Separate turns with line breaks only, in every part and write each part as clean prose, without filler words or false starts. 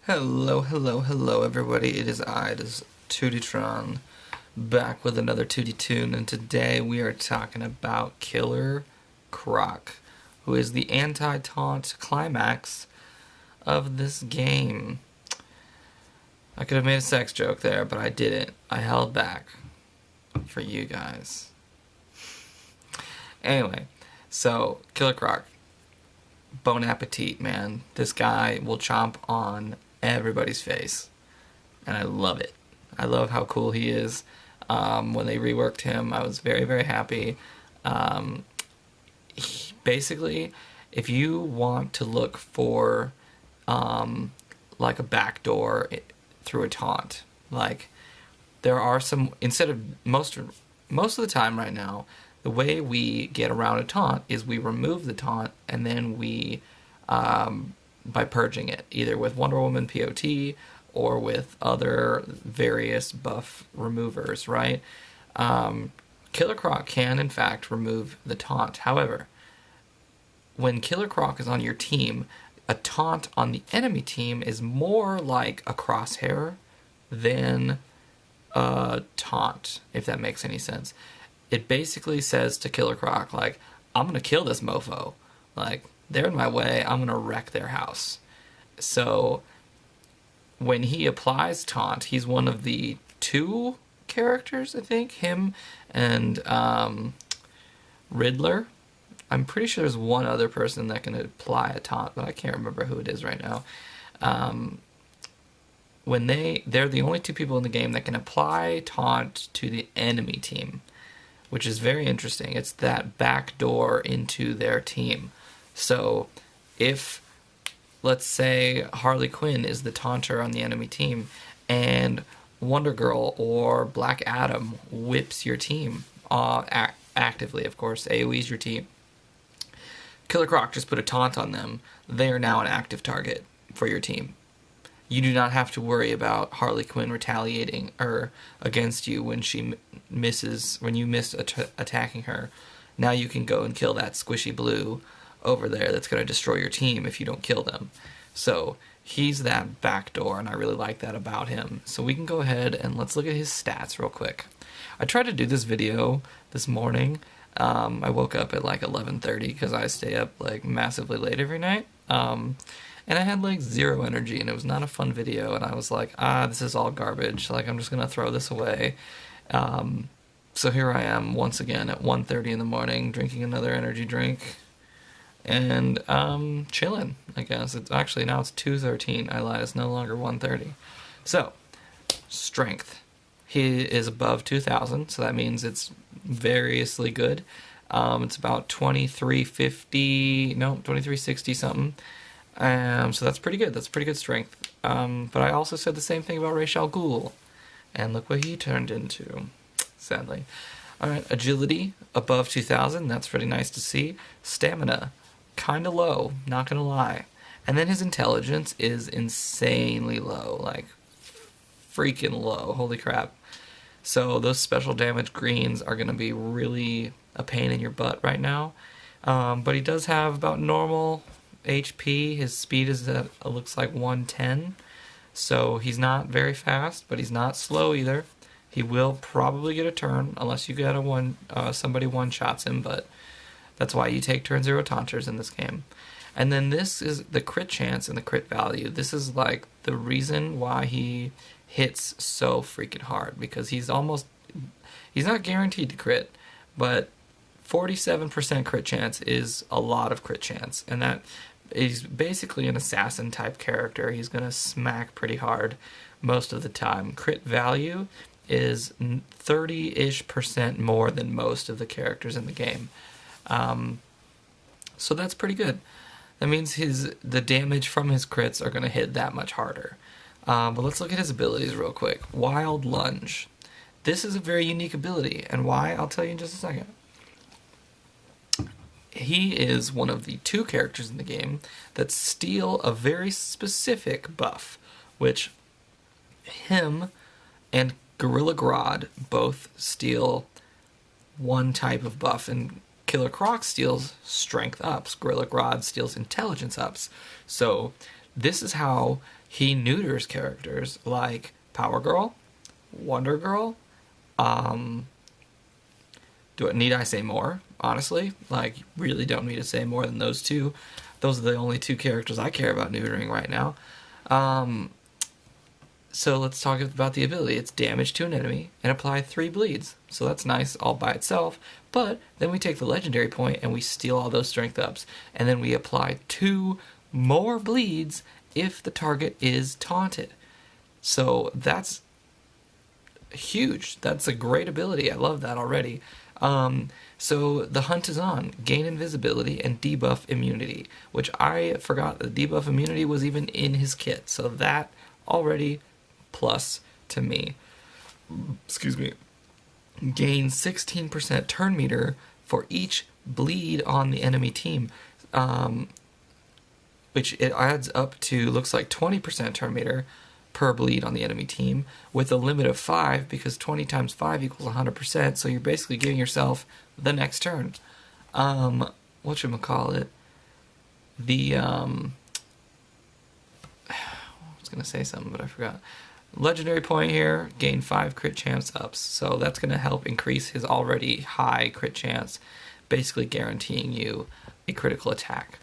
Hello, hello, hello, everybody. It is Tewty Toons, back with another Tewty Toon, and today we are talking about Killer Croc, who is the anti-taunt climax of this game. I could have made a sex joke there, but I didn't. I held back for you guys. Anyway, so Killer Croc. Bon appetit, man. This guy will chomp on everybody's face, and I love it. I love how cool he is. When they reworked him, I was very, very happy. Basically, if you want to look for like a backdoor through a taunt, like there are some, instead of most of the time right now, the way we get around a taunt is we remove the taunt and then we, by purging it, either with Wonder Woman POT or with other various buff removers, right? Killer Croc can, in fact, remove the taunt. However, when Killer Croc is on your team, a taunt on the enemy team is more like a crosshair than a taunt, if that makes any sense. It basically says to Killer Croc, like, I'm going to kill this mofo. Like, they're in my way. I'm going to wreck their house. So when he applies taunt, he's one of the two characters, I think, him and Riddler. I'm pretty sure there's one other person that can apply a taunt, but I can't remember who it is right now. When they're the only two people in the game that can apply taunt to the enemy team, which is very interesting. It's that back door into their team. So if, let's say, Harley Quinn is the taunter on the enemy team, and Wonder Girl or Black Adam whips your team, actively, of course, AoEs your team, Killer Croc just put a taunt on them, they are now an active target for your team. You do not have to worry about Harley Quinn retaliating or against you when she misses, when you miss attacking her. Now you can go and kill that squishy blue over there that's going to destroy your team if you don't kill them. So he's that backdoor, and I really like that about him. So we can go ahead and let's look at his stats real quick. I tried to do this video this morning. I woke up at like 11:30 because I stay up like massively late every night. And I had like zero energy, and it was not a fun video, and I was like, this is all garbage, like I'm just gonna throw this away. So here I am once again at 1:30 in the morning drinking another energy drink and chilling, I guess. It's actually, now it's 2:13. I lied, it's no longer 1:30. So strength, he is above 2,000, so that means it's variously good. It's about 2360 something. So that's pretty good. That's pretty good strength. But I also said the same thing about Ra's al Ghul, and look what he turned into, sadly. Alright, agility, above 2,000. That's pretty nice to see. Stamina, kind of low, not gonna lie. And then his intelligence is insanely low, like freaking low. Holy crap. So those special damage greens are gonna be really a pain in your butt right now. But he does have about normal HP. His speed is at, looks like 110, so he's not very fast, but he's not slow either. He will probably get a turn unless you get somebody one-shots him, but that's why you take turn 0 taunters in this game. And then this is the crit chance and the crit value. This is like the reason why he hits so freaking hard, because he's not guaranteed to crit, but 47% crit chance is a lot of crit chance, and that he's basically an assassin type character. He's gonna smack pretty hard most of the time. Crit value is 30-ish% more than most of the characters in the game. So that's pretty good. That means the damage from his crits are gonna hit that much harder. But let's look at his abilities real quick. Wild Lunge. This is a very unique ability, and why, I'll tell you in just a second. He is one of the two characters in the game that steal a very specific buff, which him and Gorilla Grodd both steal one type of buff, and Killer Croc steals strength ups. Gorilla Grodd steals intelligence ups. So this is how he neuters characters like Power Girl, Wonder Girl. Need I say more? Honestly, like, really don't need to say more than those two. Those are the only two characters I care about neutering right now. So let's talk about the ability. It's damage to an enemy and apply 3 bleeds. So that's nice all by itself. But then we take the legendary point and we steal all those strength ups. And then we apply 2 more bleeds if the target is taunted. So that's huge. That's a great ability. I love that already. So the hunt is on. Gain invisibility and debuff immunity, which I forgot the debuff immunity was even in his kit. So that already plus to me. Excuse me. Gain 16% turn meter for each bleed on the enemy team, which it adds up to, looks like 20% turn meter per bleed on the enemy team, with a limit of 5, because 20 times 5 equals 100%, so you're basically giving yourself the next turn. Whatchamacallit? I was going to say something, but I forgot. Legendary point here, gain 5 crit chance ups, so that's going to help increase his already high crit chance, basically guaranteeing you a critical attack.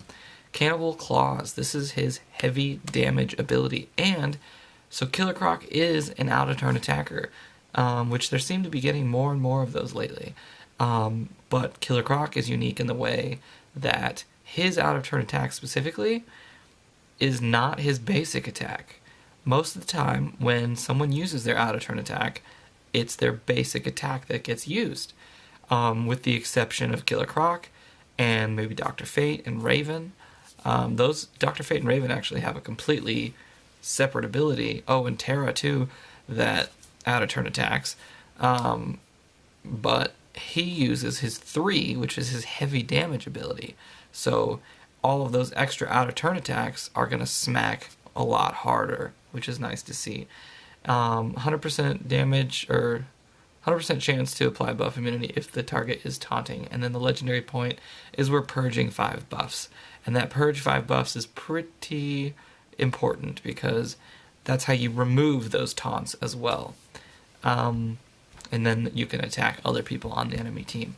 Cannibal Claws, this is his heavy damage ability, and so Killer Croc is an out-of-turn attacker, which there seem to be getting more and more of those lately. But Killer Croc is unique in the way that his out-of-turn attack specifically is not his basic attack. Most of the time, when someone uses their out-of-turn attack, it's their basic attack that gets used, with the exception of Killer Croc and maybe Dr. Fate and Raven. Those Dr. Fate and Raven actually have a completely separate ability. Oh, and Terra too, that out-of-turn attacks. But he uses his 3, which is his heavy damage ability. So all of those extra out-of-turn attacks are going to smack a lot harder, which is nice to see. 100% damage, or 100% chance to apply buff immunity if the target is taunting. And then the legendary point is we're purging 5 buffs. And that purge 5 buffs is pretty important, because that's how you remove those taunts as well. And then you can attack other people on the enemy team.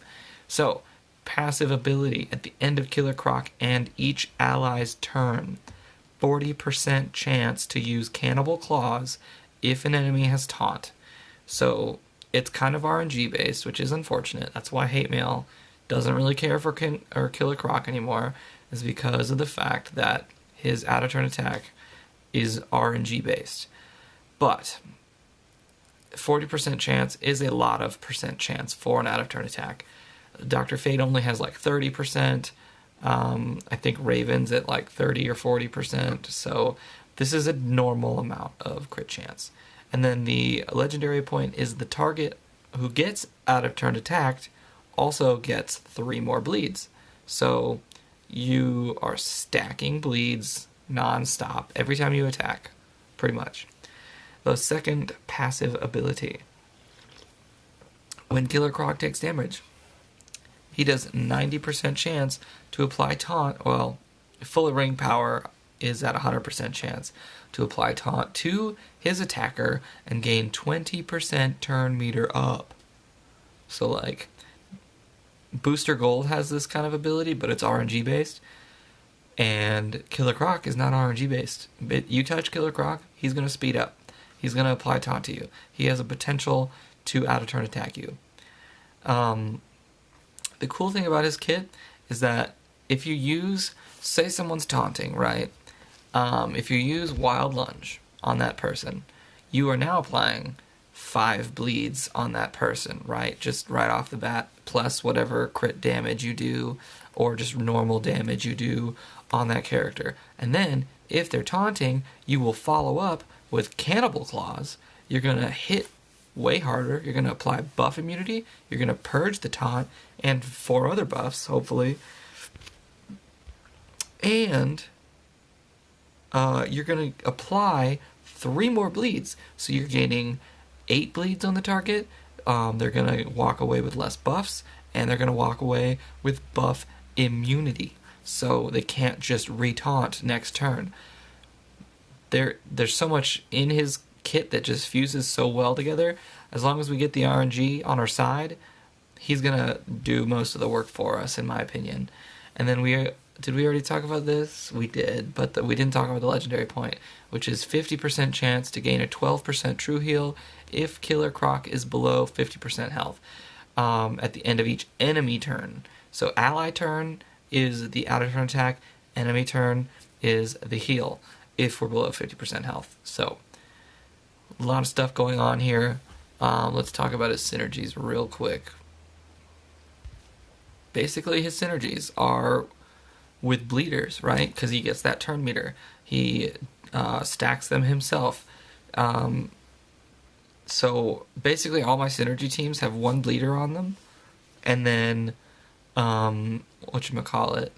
So, passive ability at the end of Killer Croc and each ally's turn. 40% chance to use Cannibal Claws if an enemy has taunt. So, it's kind of RNG based, which is unfortunate. That's why Hate Mail doesn't really care for Killer Croc anymore, is because of the fact that his out-of-turn attack is RNG based. But 40% chance is a lot of percent chance for an out-of-turn attack. Dr. Fate only has like 30%. I think Raven's at like 30 or 40%. So this is a normal amount of crit chance. And then the legendary point is the target who gets out-of-turn attacked also gets 3 more bleeds. So you are stacking bleeds non-stop every time you attack, pretty much. The second passive ability. When Killer Croc takes damage, he does 90% chance to apply taunt. Well, full ring power is at 100% chance to apply taunt to his attacker and gain 20% turn meter up. So, like, Booster Gold has this kind of ability, but it's RNG based. And Killer Croc is not RNG based. But you touch Killer Croc, he's going to speed up. He's going to apply taunt to you. He has a potential to out-of-turn attack you. The cool thing about his kit is that if you use, say someone's taunting, right? If you use Wild Lunge on that person, you are now applying 5 bleeds on that person, right? Just right off the bat, plus whatever crit damage you do, or just normal damage you do on that character. And then, if they're taunting, you will follow up with Cannibal Claws. You're going to hit way harder. You're going to apply buff immunity. You're going to purge the taunt, and 4 other buffs, hopefully. And you're going to apply 3 more bleeds. So you're gaining 8 bleeds on the target. They're going to walk away with less buffs, and they're going to walk away with buff immunity. So they can't just re-taunt next turn. there's so much in his kit that just fuses so well together. As long as we get the RNG on our side, he's gonna do most of the work for us, in my opinion. And then did we already talk about this? We did, but we didn't talk about the legendary point, which is 50% chance to gain a 12% true heal if Killer Croc is below 50% health at the end of each enemy turn. So ally turn is the out of turn attack, enemy turn is the heal if we're below 50% health. So a lot of stuff going on here. Let's talk about his synergies real quick. Basically, his synergies are with bleeders, right? Because he gets that turn meter. He stacks them himself. So basically, all my synergy teams have one bleeder on them, and then whatchamacallit,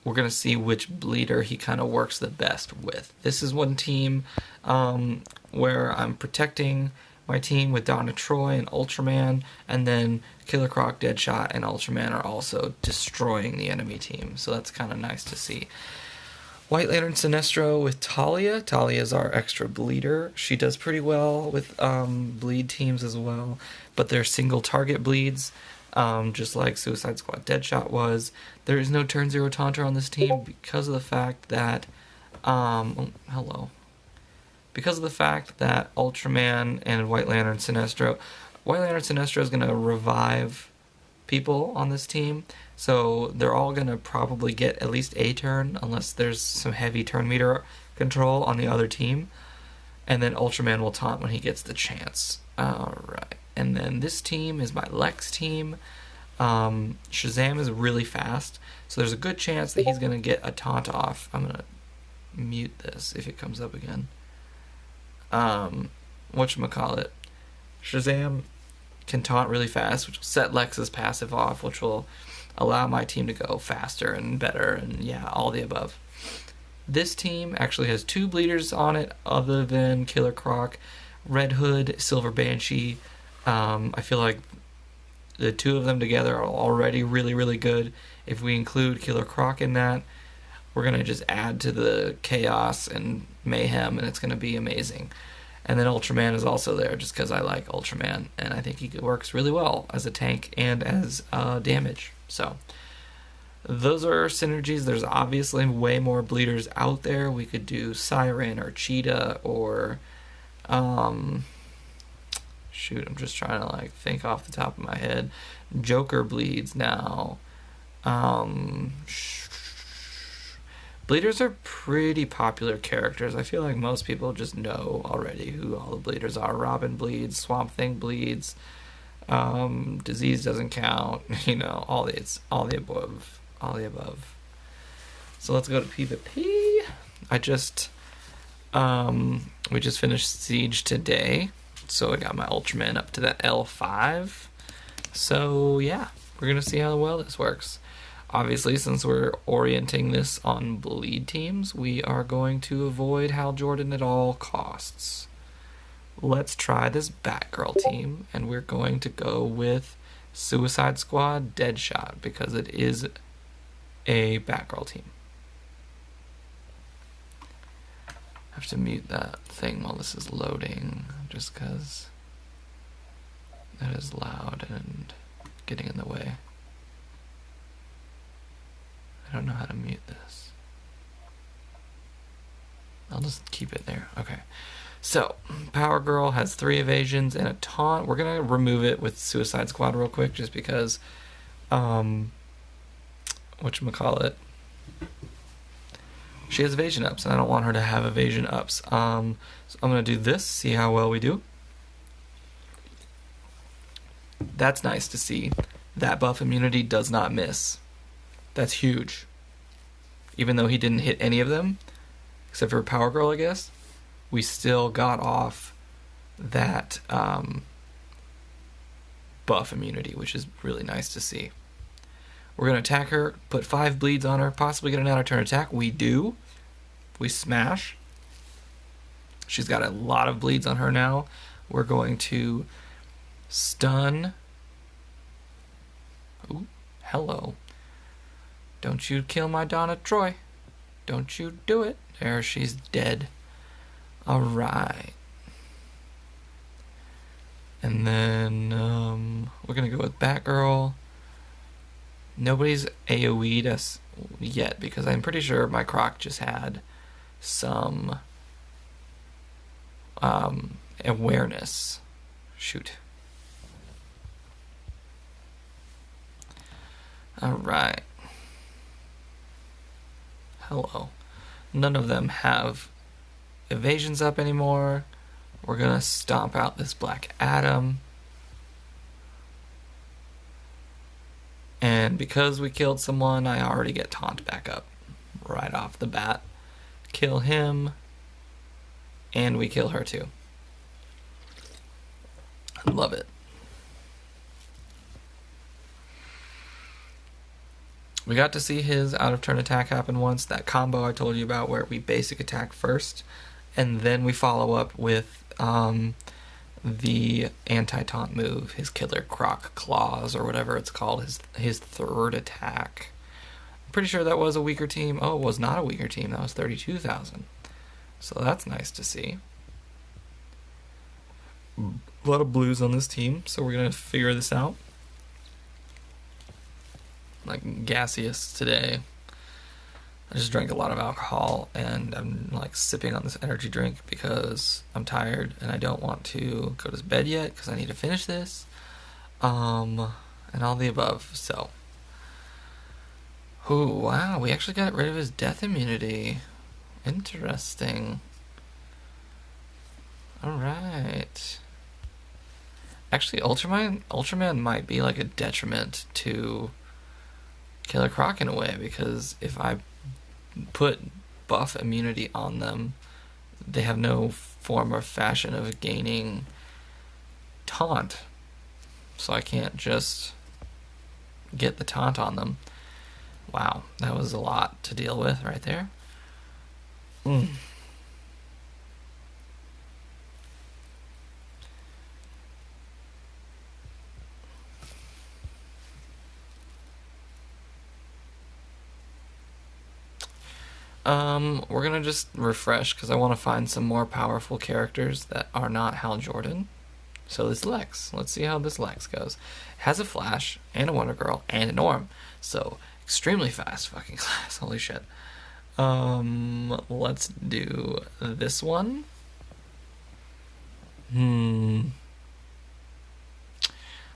we're gonna see which bleeder he kind of works the best with. This is one team where I'm protecting my team with Donna Troy and Ultraman, and then Killer Croc, Deadshot, and Ultraman are also destroying the enemy team, so that's kind of nice to see. White Lantern Sinestro with Thalia. Thalia is our extra bleeder. She does pretty well with bleed teams as well, but they're single target bleeds, just like Suicide Squad Deadshot was. There is no turn 0 taunter on this team because of the fact that because of the fact that Ultraman and White Lantern Sinestro is going to revive people on this team, so they're all going to probably get at least a turn unless there's some heavy turn meter control on the other team, and then Ultraman will taunt when he gets the chance. Alright, and then this team is my Lex team. Shazam is really fast, so there's a good chance that he's going to get a taunt off. I'm going to mute this if it comes up again. Whatchamacallit, Shazam can taunt really fast, which will set Lex's passive off, which will allow my team to go faster and better, and yeah, all the above. This team actually has 2 bleeders on it other than Killer Croc, Red Hood, Silver Banshee. I feel like the 2 of them together are already really, really good. If we include Killer Croc in that, we're going to just add to the chaos and mayhem, and it's going to be amazing. And then Ultraman is also there just because I like Ultraman, and I think he works really well as a tank and as damage. So those are synergies. There's obviously way more bleeders out there. We could do Siren or Cheetah or shoot, I'm just trying to think off the top of my head. Joker bleeds now. Bleeders are pretty popular characters. I feel like most people just know already who all the bleeders are. Robin bleeds, Swamp Thing bleeds, Disease doesn't count, all the above. So let's go to PvP. We just finished Siege today, so I got my Ultraman up to that L5. So yeah, we're gonna see how well this works. Obviously, since we're orienting this on bleed teams, we are going to avoid Hal Jordan at all costs. Let's try this Batgirl team, and we're going to go with Suicide Squad Deadshot because it is a Batgirl team. I have to mute that thing while this is loading, just because that is loud and getting in the way. I don't know how to mute this. I'll just keep it there. Okay. So, Power Girl has 3 evasions and a taunt. We're going to remove it with Suicide Squad real quick just because, whatchamacallit, she has evasion ups, and I don't want her to have evasion ups. So I'm going to do this, see how well we do. That's nice to see. That buff immunity does not miss. That's huge. Even though he didn't hit any of them, except for Power Girl, I guess, we still got off that buff immunity, which is really nice to see. We're going to attack her, put 5 bleeds on her, possibly get an out-of-turn attack. We do. We smash. She's got a lot of bleeds on her now. We're going to stun. Ooh, hello. Don't you kill my Donna Troy. Don't you do it. There, she's dead. Alright. And then we're going to go with Batgirl. Nobody's AoE'd us yet because I'm pretty sure my Croc just had some awareness. Shoot. Alright. Hello. None of them have evasions up anymore. We're gonna stomp out this Black Adam. And because we killed someone, I already get taunt back up right off the bat. Kill him. And we kill her too. Love it. We got to see his out-of-turn attack happen once. That combo I told you about where we basic attack first, and then we follow up with the anti-taunt move, his Killer Croc claws, or whatever it's called, his third attack. I'm pretty sure that was a weaker team. Oh, it was not a weaker team. That was 32,000. So that's nice to see. A lot of blues on this team, so we're going to figure this out. Like gaseous today. I just drank a lot of alcohol and I'm like sipping on this energy drink because I'm tired and I don't want to go to bed yet because I need to finish this. And all the above. So, ooh, wow, we actually got rid of his death immunity. Interesting. Alright. Actually, Ultraman might be like a detriment to Killer Croc in a way, because if I put buff immunity on them, they have no form or fashion of gaining taunt. So I can't just get the taunt on them. Wow, that was a lot to deal with right there. We're gonna just refresh because I want to find some more powerful characters that are not Hal Jordan. So this Lex, let's see how this Lex goes. Has a Flash and a Wonder Girl and an Orm, so extremely fast fucking class. Holy shit. Let's do this one.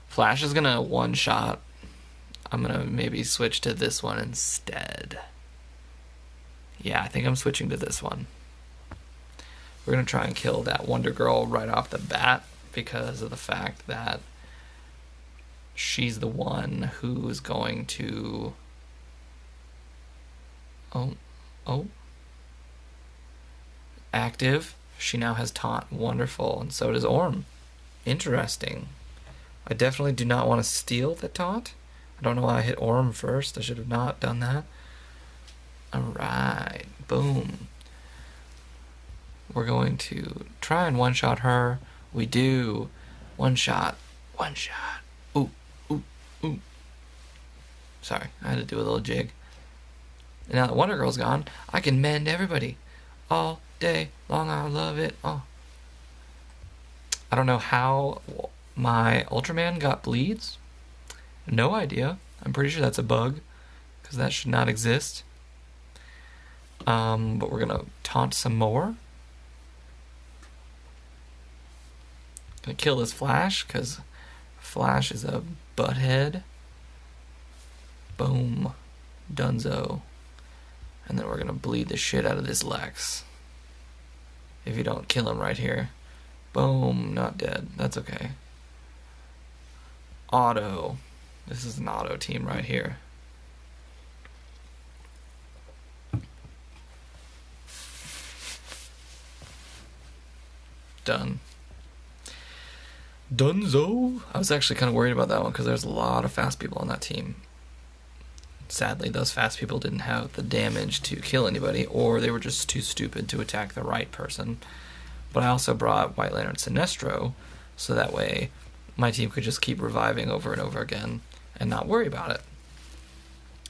Flash is gonna one shot. I'm gonna maybe switch to this one instead. Yeah, I think I'm switching to this one. We're going to try and kill that Wonder Girl right off the bat because of the fact that she's the one who's going to... Oh. Active. She now has taunt. Wonderful. And so does Orm. Interesting. I definitely do not want to steal the taunt. I don't know why I hit Orm first. I should have not done that. Alright, boom. We're going to try and one-shot her. We do. One shot. Ooh. Sorry, I had to do a little jig. And now that Wonder Girl's gone, I can mend everybody. All day long, I love it. Oh. I don't know how my Ultraman got bleeds. No idea. I'm pretty sure that's a bug, because that should not exist. But we're gonna taunt some more. Gonna kill this Flash, because Flash is a butthead. Boom. Dunzo. And then we're gonna bleed the shit out of this Lex. If you don't kill him right here. Boom. Not dead. That's okay. Auto. This is an auto team right here. Done. Dunzo. I was actually kind of worried about that one because there's a lot of fast people on that team. Sadly, those fast people didn't have the damage to kill anybody, or they were just too stupid to attack the right person. But I also brought White Lantern Sinestro, so that way my team could just keep reviving over and over again and not worry about it.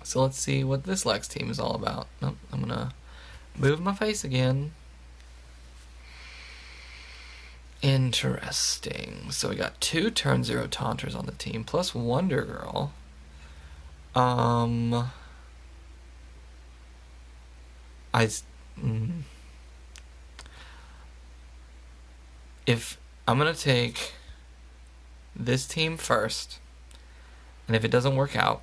So let's see what this Lex team is all about. Oh, I'm gonna move my face again. Interesting. So we got 2 turn 0 taunters on the team, plus Wonder Girl. I... If I'm going to take this team first, and if it doesn't work out,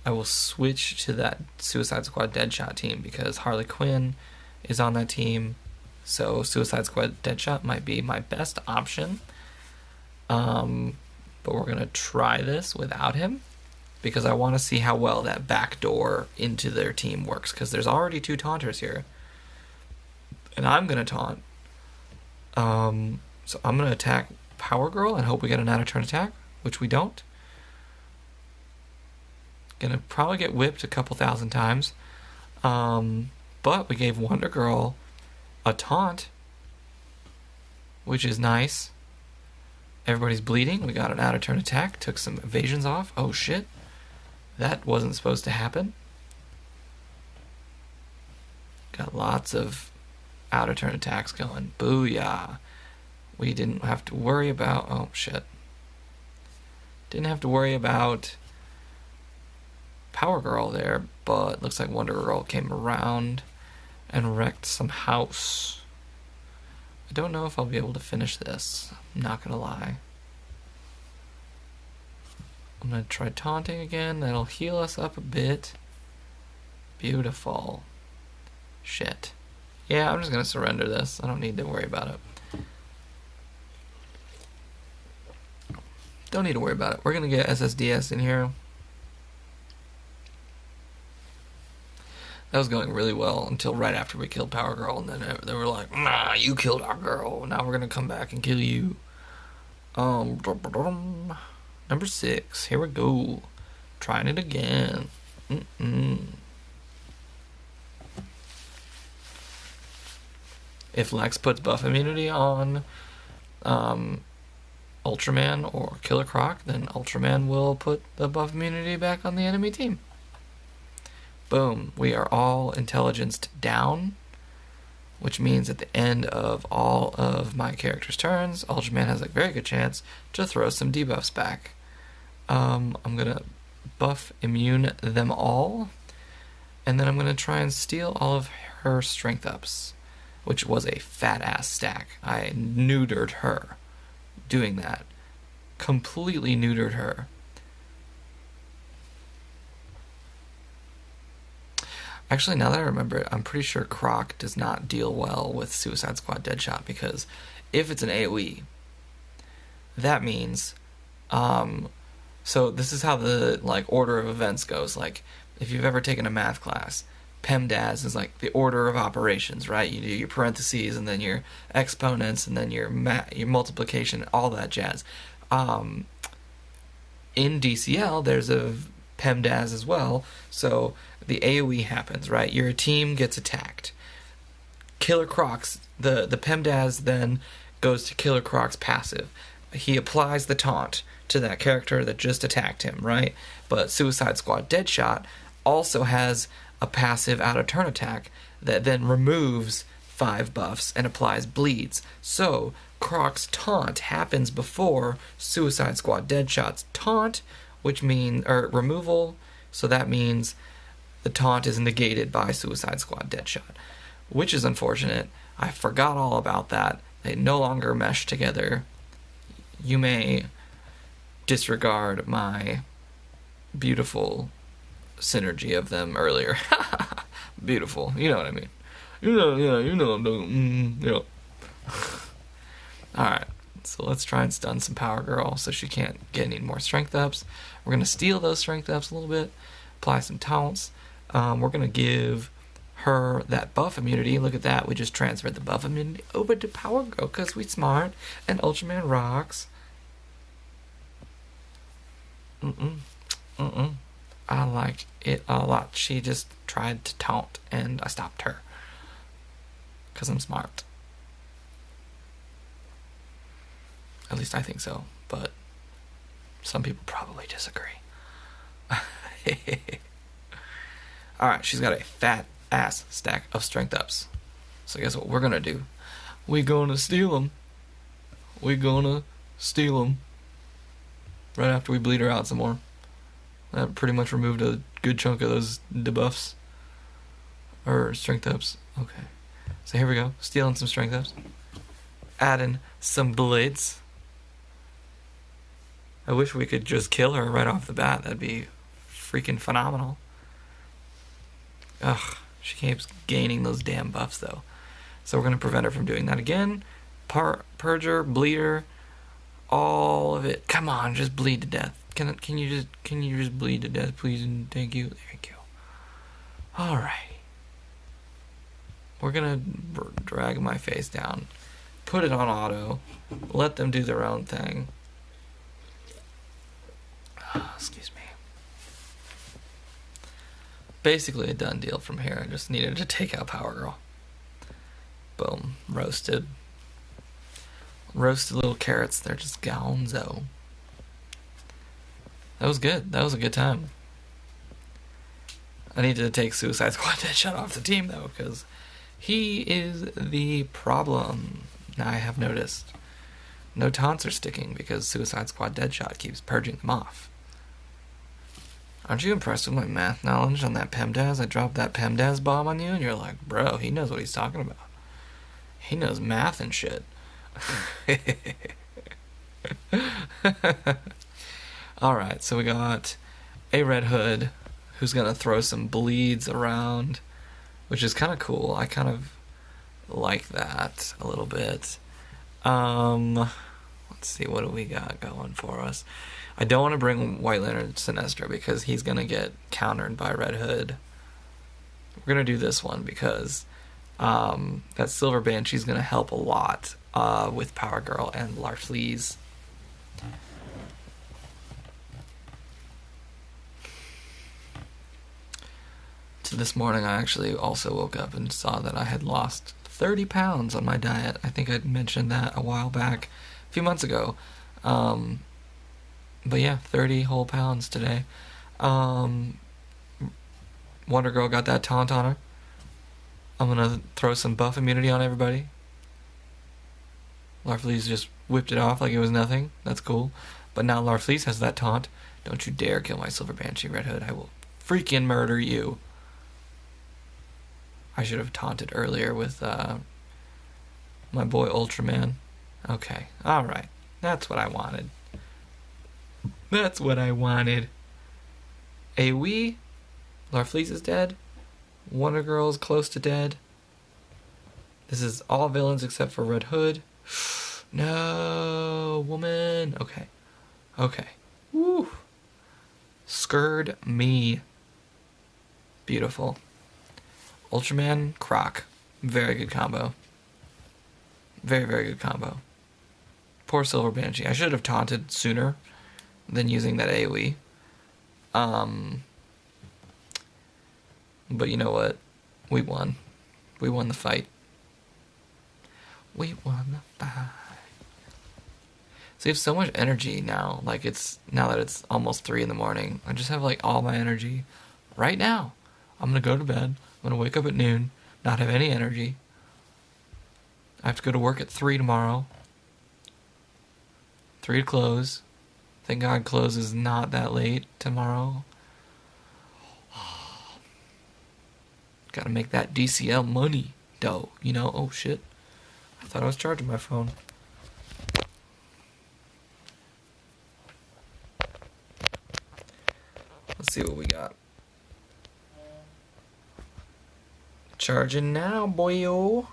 I will switch to that Suicide Squad Deadshot team, because Harley Quinn is on that team, so Suicide Squad Deadshot might be my best option. But we're going to try this without him, because I want to see how well that backdoor into their team works, because there's already 2 taunters here. And I'm going to taunt. So I'm going to attack Power Girl and hope we get an out-of-turn attack, which we don't. Gonna probably get whipped a couple thousand times. But we gave Wonder Girl a taunt, which is nice. Everybody's bleeding. We got an out-of-turn attack. Took some evasions off. Oh, shit. That wasn't supposed to happen. Got lots of out-of-turn attacks going. Booyah. We didn't have to worry about... Oh, shit. Didn't have to worry about Power Girl there, but looks like Wonder Girl came around and wrecked some house. I don't know if I'll be able to finish this. I'm not gonna lie. I'm gonna try taunting again. That'll heal us up a bit. Beautiful. Shit. Yeah, I'm just gonna surrender this. I don't need to worry about it. Don't need to worry about it. We're gonna get SSDS in here. That was going really well until right after we killed Power Girl, and then they were like, "Nah, you killed our girl. Now we're gonna come back and kill you." Number 6. Here we go. Trying it again. If Lex puts buff immunity on Ultraman or Killer Croc, then Ultraman will put the buff immunity back on the enemy team. Boom. We are all intelligenced down, which means at the end of all of my character's turns, Ultraman has a very good chance to throw some debuffs back. I'm going to buff immune them all, and then I'm going to try and steal all of her strength ups, which was a fat-ass stack. I neutered her doing that. Completely neutered her. Actually, now that I remember it, I'm pretty sure Croc does not deal well with Suicide Squad Deadshot, because if it's an AoE, that means, so this is how the, like, order of events goes. Like, if you've ever taken a math class, PEMDAS is like the order of operations, right? You do your parentheses, and then your exponents, and then your multiplication, all that jazz. In DCL, there's a PEMDAS as well, so the AoE happens, right? Your team gets attacked. Killer Croc's, the PEMDAS then goes to Killer Croc's passive. He applies the taunt to that character that just attacked him, right? But Suicide Squad Deadshot also has a passive out-of-turn attack that then removes 5 buffs and applies bleeds. So Croc's taunt happens before Suicide Squad Deadshot's taunt, which means, or removal, so that means the taunt is negated by Suicide Squad Deadshot, which is unfortunate. I forgot all about that. They no longer mesh together. You may disregard my beautiful synergy of them earlier. Beautiful, you know what I mean. You know. Alright, so let's try and stun some Power Girl so she can't get any more strength ups. We're going to steal those strength ups a little bit, apply some taunts. We're going to give her that buff immunity. Look at that, we just transferred the buff immunity over to Power Girl because we smart, and Ultraman rocks. I like it a lot. She just tried to taunt, and I stopped her. Because I'm smart. At least I think so, but some people probably disagree. Alright, she's got a fat ass stack of strength ups. So guess what we're gonna do? We're gonna steal them. we gonna steal them. Right after we bleed her out some more. That pretty much removed a good chunk of those debuffs. Or strength ups. Okay. So here we go. Stealing some strength ups. Adding some blades. I wish we could just kill her right off the bat. That'd be freaking phenomenal. Ugh. She keeps gaining those damn buffs though. So we're going to prevent her from doing that again. Purge her, bleed her. All of it. Come on, just bleed to death. Can you just bleed to death, please, and thank you. There you go. All right. We're gonna drag my face down, put it on auto, let them do their own thing. Excuse me. Basically a done deal from here. I just needed to take out Power Girl. Boom, roasted. Roasted little carrots. They're just gonzo. That was good. That was a good time. I need to take Suicide Squad Deadshot off the team, though, because he is the problem. Now I have noticed. No taunts are sticking because Suicide Squad Deadshot keeps purging them off. Aren't you impressed with my math knowledge on that PEMDAS? I dropped that PEMDAS bomb on you, and you're like, bro, he knows what he's talking about. He knows math and shit. Alright, so we got a Red Hood who's going to throw some bleeds around, which is kind of cool. I kind of like that a little bit. Let's see, what do we got going for us? I don't want to bring White Lantern Sinestro because he's going to get countered by Red Hood. We're going to do this one because that Silver Banshee's going to help a lot with Power Girl and Larfleeze. So this morning I actually also woke up and saw that I had lost 30 pounds on my diet. I think I'd mentioned that a while back, a few months ago. But yeah, 30 whole pounds today. Wonder Girl got that taunt on her. I'm gonna throw some buff immunity on everybody. Larfleeze just whipped it off like it was nothing. That's cool. But now Larfleeze has that taunt. Don't you dare kill my Silver Banshee, Red Hood. I will freaking murder you. I should have taunted earlier with my boy Ultraman. Okay, alright. That's what I wanted. That's what I wanted. AoE. Larfleeze is dead. Wonder Girl is close to dead. This is all villains except for Red Hood. No, woman. Okay. Okay. Woo. Scared me. Beautiful. Ultraman, Croc. Very good combo. Very, very good combo. Poor Silver Banshee. I should have taunted sooner than using that AoE. But you know what? We won. We won the fight. We won the fight. So you have so much energy now. Like now that it's almost 3 in the morning. I just have like all my energy right now. I'm gonna go to bed. I'm gonna wake up at noon, not have any energy. I have to go to work at 3 tomorrow. 3 to close. Thank God close is not that late tomorrow. Gotta make that DCL money, though. You know, oh shit. I thought I was charging my phone. Let's see what we got. Charging now, boyo.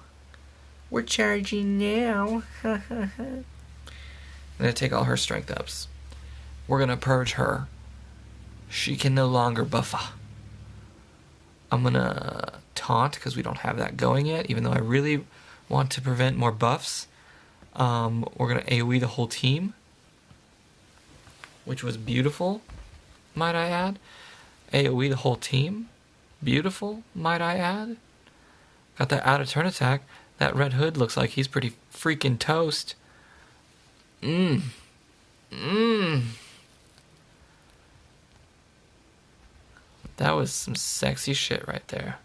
We're charging now. I'm gonna take all her strength ups. We're gonna purge her. She can no longer buffer. I'm gonna taunt because we don't have that going yet, even though I really want to prevent more buffs. We're gonna AoE the whole team, which was beautiful, might I add. AoE the whole team. Beautiful, might I add. Got that out of turn attack. That Red Hood looks like he's pretty freaking toast. That was some sexy shit right there.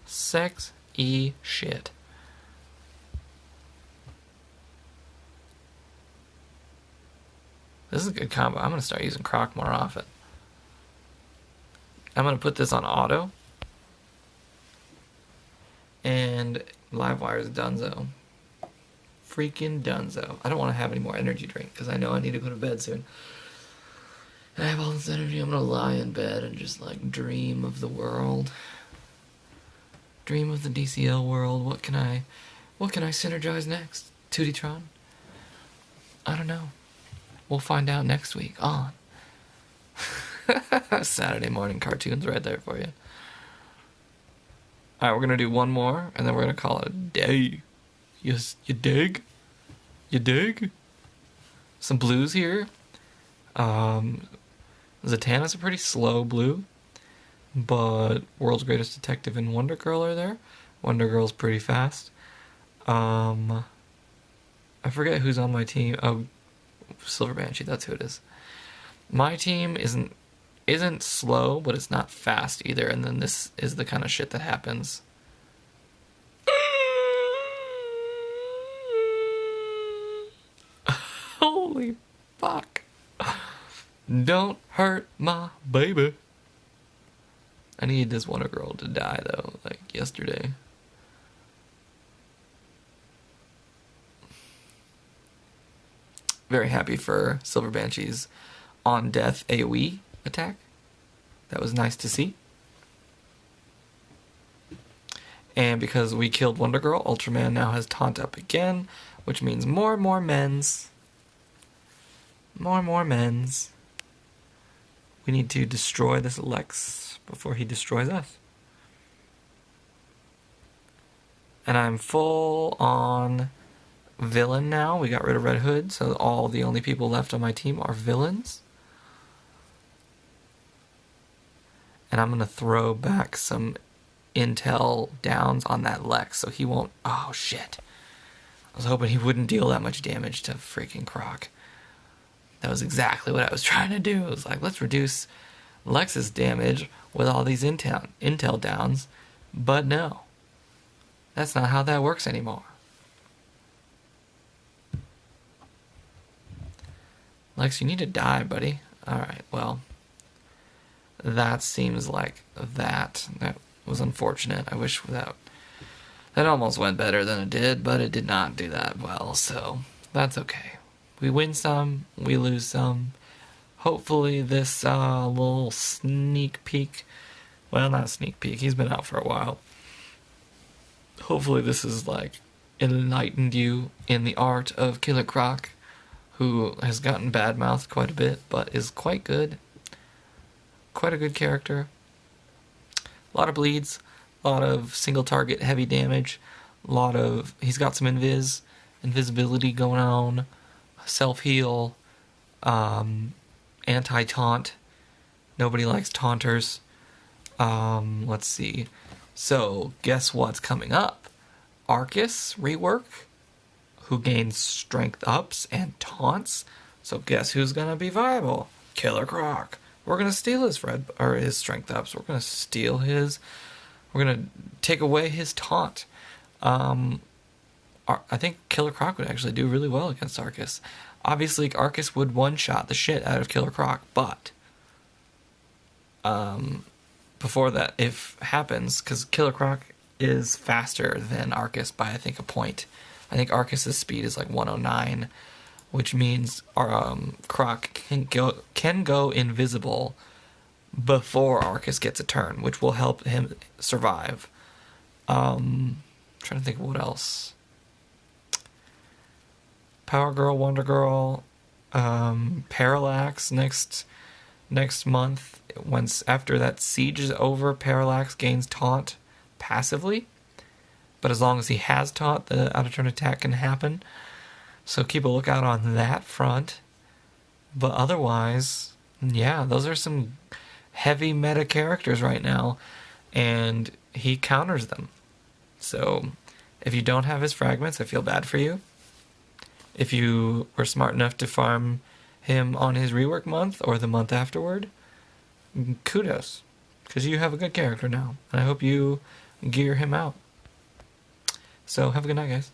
Sexy shit. This is a good combo. I'm going to start using Croc more often. I'm going to put this on auto. And Livewire's Dunzo. Freaking Dunzo. I don't want to have any more energy drink because I know I need to go to bed soon. And I have all this energy. I'm going to lie in bed and just like dream of the world. Dream of the DCL world. What can I synergize next? Tewty Tron? I don't know. We'll find out next week on Saturday morning cartoons right there for you. Alright, we're going to do one more, and then we're going to call it a day. Yes, you dig? You dig? Some blues here. Zatanna's a pretty slow blue, but World's Greatest Detective and Wonder Girl are there. Wonder Girl's pretty fast. I forget who's on my team. Oh, Silver Banshee, that's who it is. My team isn't slow, but it's not fast either, and then this is the kind of shit that happens. Holy fuck. Don't hurt my baby. I need this Wonder Girl to die, though, like yesterday. Very happy for Silver Banshee's on-death AoE attack. That was nice to see. And because we killed Wonder Girl, Ultraman now has Taunt up again, which means more and more men's. More and more men's. We need to destroy this Lex before he destroys us. And I'm full on villain now. We got rid of Red Hood, so the only people left on my team are villains. And I'm going to throw back some intel downs on that Lex, so he won't... Oh, shit. I was hoping he wouldn't deal that much damage to freaking Croc. That was exactly what I was trying to do. It was like, let's reduce Lex's damage with all these intel downs. But no. That's not how that works anymore. Lex, you need to die, buddy. Alright, well. That seems like that. That was unfortunate. I wish that almost went better than it did, but it did not do that well, so that's okay. We win some, we lose some. Hopefully this little sneak peek, well, not sneak peek, he's been out for a while. Hopefully this is like enlightened you in the art of Killer Croc, who has gotten badmouthed quite a bit, but is quite good. Quite a good character. A lot of bleeds, a lot of single target heavy damage, he's got some invisibility going on, self-heal, anti-taunt. Nobody likes taunters. Let's see. So, guess what's coming up? Arcus rework, who gains strength ups and taunts. So guess who's gonna be viable? Killer Croc. We're gonna steal his his strength ups. We're gonna steal his. We're gonna take away his taunt. I think Killer Croc would actually do really well against Arcus. Obviously, Arcus would one-shot the shit out of Killer Croc, but before that, if happens, because Killer Croc is faster than Arcus by, I think, a point. I think Arcus's speed is like 109, which means Croc can go invisible before Arcus gets a turn, which will help him survive. Trying to think of what else. Power Girl, Wonder Girl, Parallax next month. After that siege is over, Parallax gains taunt passively. But as long as he has taunt, the out-of-turn attack can happen. So keep a lookout on that front. But otherwise, yeah, those are some heavy meta characters right now. And he counters them. So if you don't have his fragments, I feel bad for you. If you were smart enough to farm him on his rework month or the month afterward, kudos. Because you have a good character now. And I hope you gear him out. So have a good night, guys.